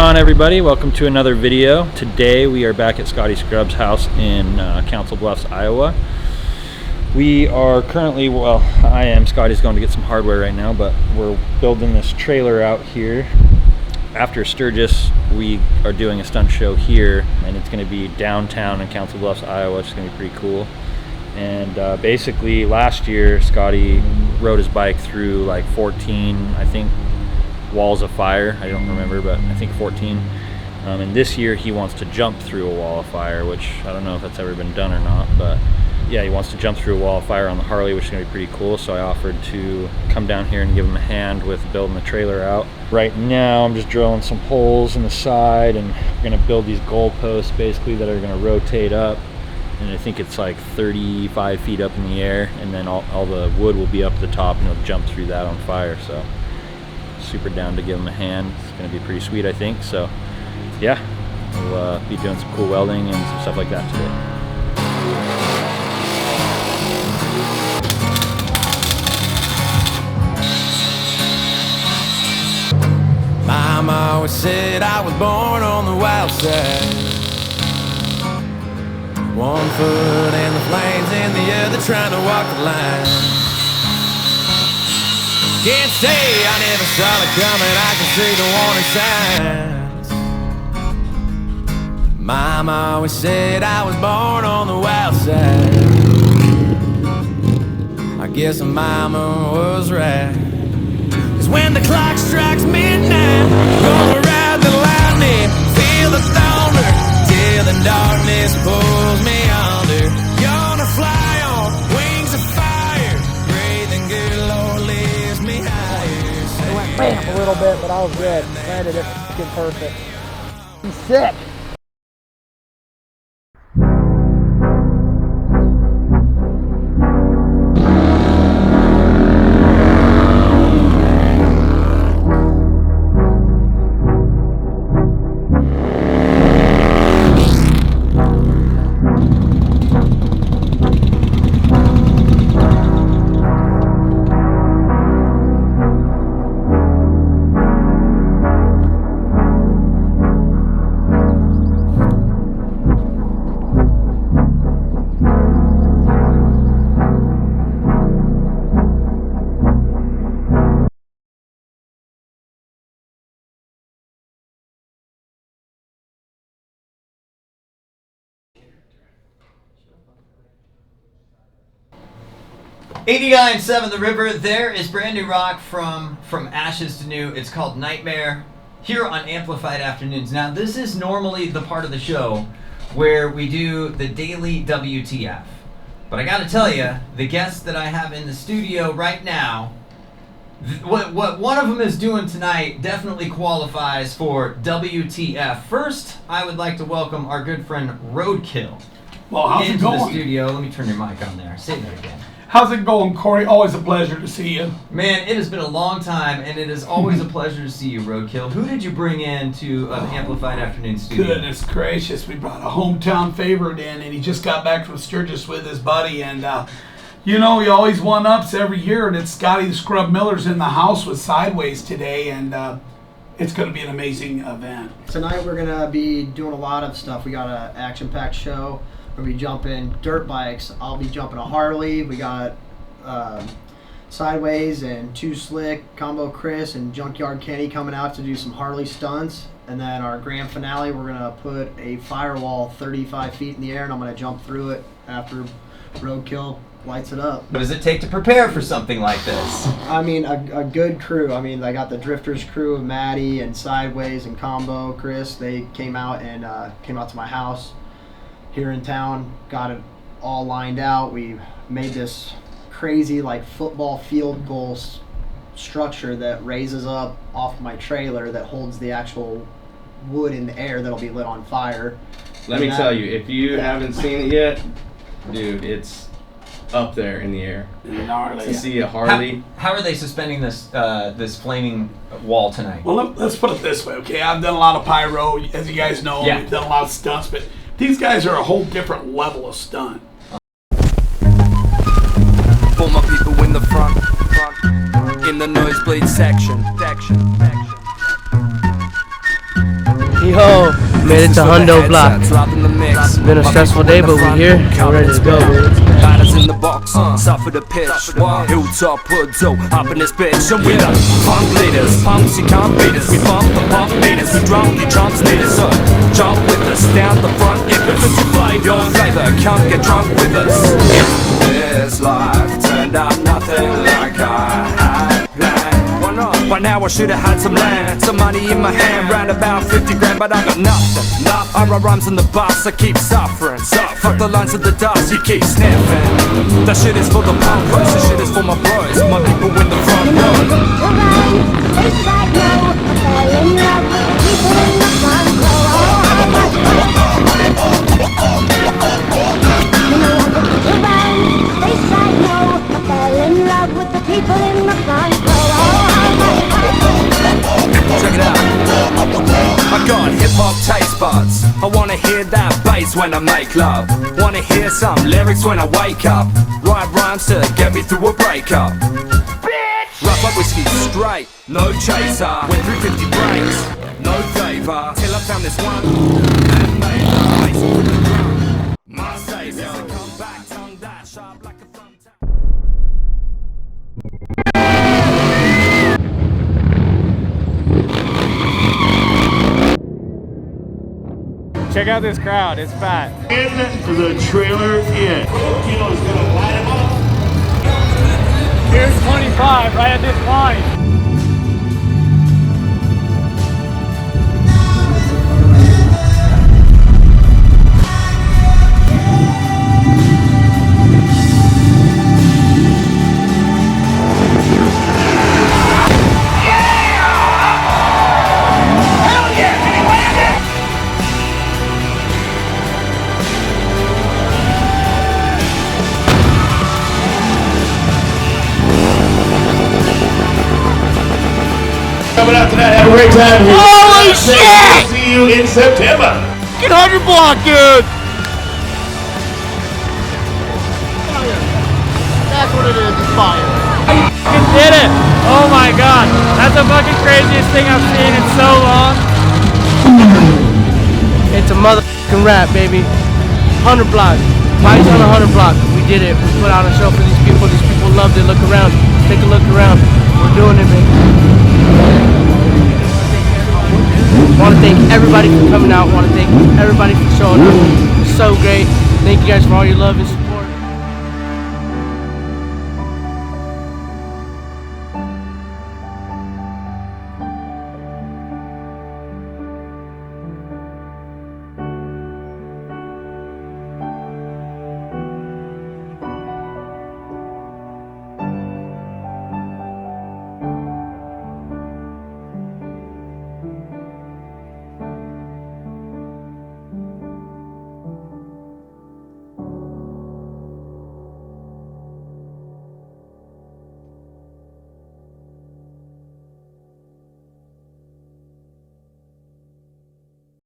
on, everybody? Welcome to another video. Today we are back at Scotty Scrub's house in Council Bluffs, Iowa. We are currently, well, I am. Scotty's going to get some hardware right now, but we're building this trailer out here. After Sturgis, we are doing a stunt show here, and it's going to be downtown in Council Bluffs, Iowa. It's going to be pretty cool. And basically, last year, Scotty rode his bike through like 14, I think, walls of fire. I don't remember, but I think 14. And this year he wants to jump through a wall of fire, which I don't know if that's ever been done or not, but yeah, he wants to jump through a wall of fire on the Harley, which is going to be pretty cool. So I offered to come down here and give him a hand with building the trailer out. Right now I'm just drilling some holes in the side, and we're going to build these goalposts basically that are going to rotate up, and I think it's like 35 feet up in the air, and then all the wood will be up at the top and it'll jump through that on fire. So super down to give him a hand. It's going to be pretty sweet, I think. So yeah, we'll be doing some cool welding and some stuff like that today. Mama always said I was born on the wild side. 1 foot in the flames and the other trying to walk the line. Can't say I never saw it coming, I can see the warning signs. Mama always said I was born on the wild side. I guess Mama was right. 'Cause when the clock strikes midnight, gonna ride the lightning, feel the thunder, till the darkness pulls me under. Gonna fly on wings of fire, breathing good, Lord lifts me higher. I went bam a little bit, but I was good. Landed it fucking perfect. He's sick. '89.7 The River. There is brand new rock from ashes to new. It's called Nightmare, here on Amplified Afternoons. Now, this is normally the part of the show where we do the daily WTF. But I gotta tell you, the guests that I have in the studio right now, what one of them is doing tonight definitely qualifies for WTF. First, I would like to welcome our good friend Roadkill. Well, how's it going? Into the studio. Let me turn your mic on there. Say that again. How's it going, Corey? Always a pleasure to see you. Man, it has been a long time, and it is always a pleasure to see you, Roadkill. Who did you bring in to the Amplified Afternoon studio? Goodness gracious, we brought a hometown favorite in, and he just got back from Sturgis with his buddy, and you know, he always one-ups every year, and it's Scotty Scrub Miller's in the house with Sideways today, and it's going to be an amazing event. Tonight we're going to be doing a lot of stuff. We got an action-packed show. We're going to be jumping dirt bikes. I'll be jumping a Harley. We got Sideways and Too Slick, Combo Chris, and Junkyard Kenny coming out to do some Harley stunts. And then our grand finale, we're going to put a firewall 35 feet in the air, and I'm going to jump through it after Roadkill lights it up. What does it take to prepare for something like this? I mean, a good crew. I mean, I got the Drifters crew of Matty and Sideways and Combo Chris. They came out to my house here in town, got it all lined out. We made this crazy like football field goal structure that raises up off my trailer that holds the actual wood in the air that'll be lit on fire. Let me tell you, if you haven't seen it yet, dude, it's up there in the air. Gnarly. To see a Harley. How are they suspending this this flaming wall tonight? Well, let's put it this way, okay? I've done a lot of pyro, as you guys know. Yeah. We've done a lot of stunts, but these guys are a whole different level of stunt. For my people in the front, in the nosebleed section. Yo, made it to Hundo Block. It's been a stressful day, but we're here. We're ready to go, baby. Batters in the box, suffer the pitch. Hilltop hood, so hop in this bitch. And we're the punk leaders, punks you can't beat us. We bump the pump beaters, we drum the drums leaders. So jump with us down the front, if it's a play your flavor, come get drunk with us. This life turned out nothing like I had planned. Why not? By now I should have had some land, some money in my hand, round about 50 grand, but I got nothing. I write rhymes on the bus, I keep suffering. Fuck the lines of the dust, you keep sniffing. That shit is for the punkers, this shit is for my bros, my people in the front row. Check it out. I got hip-hop taste buds. I wanna hear that bass when I make love. Wanna hear some lyrics when I wake up. Write rhymes to get me through a breakup. Bitch! Rough up whiskey straight, no chaser. Went through 50 breaks, no favor. Till I found this one and made the bass with the drum. My savior. Come back, tongue that sharp like a thumbtack. Check out this crowd, it's fat. In the trailer in. Kino's gonna light him up. Here's 25, right at this line. Coming out tonight, have a great time here. Holy shit! We'll see you in September. Get 100 block, dude! That's what it is, it's fire. You did it! Oh my god, that's the fucking craziest thing I've seen in so long. It's a motherfucking rap, baby. 100 block. Why is on 100 block? We did it. We put out a show for these people. These people loved it. Look around. Take a look around. We're doing it, baby. Want to thank everybody for coming out. Want to thank everybody for showing up. It's so great. Thank you guys for all your love and support.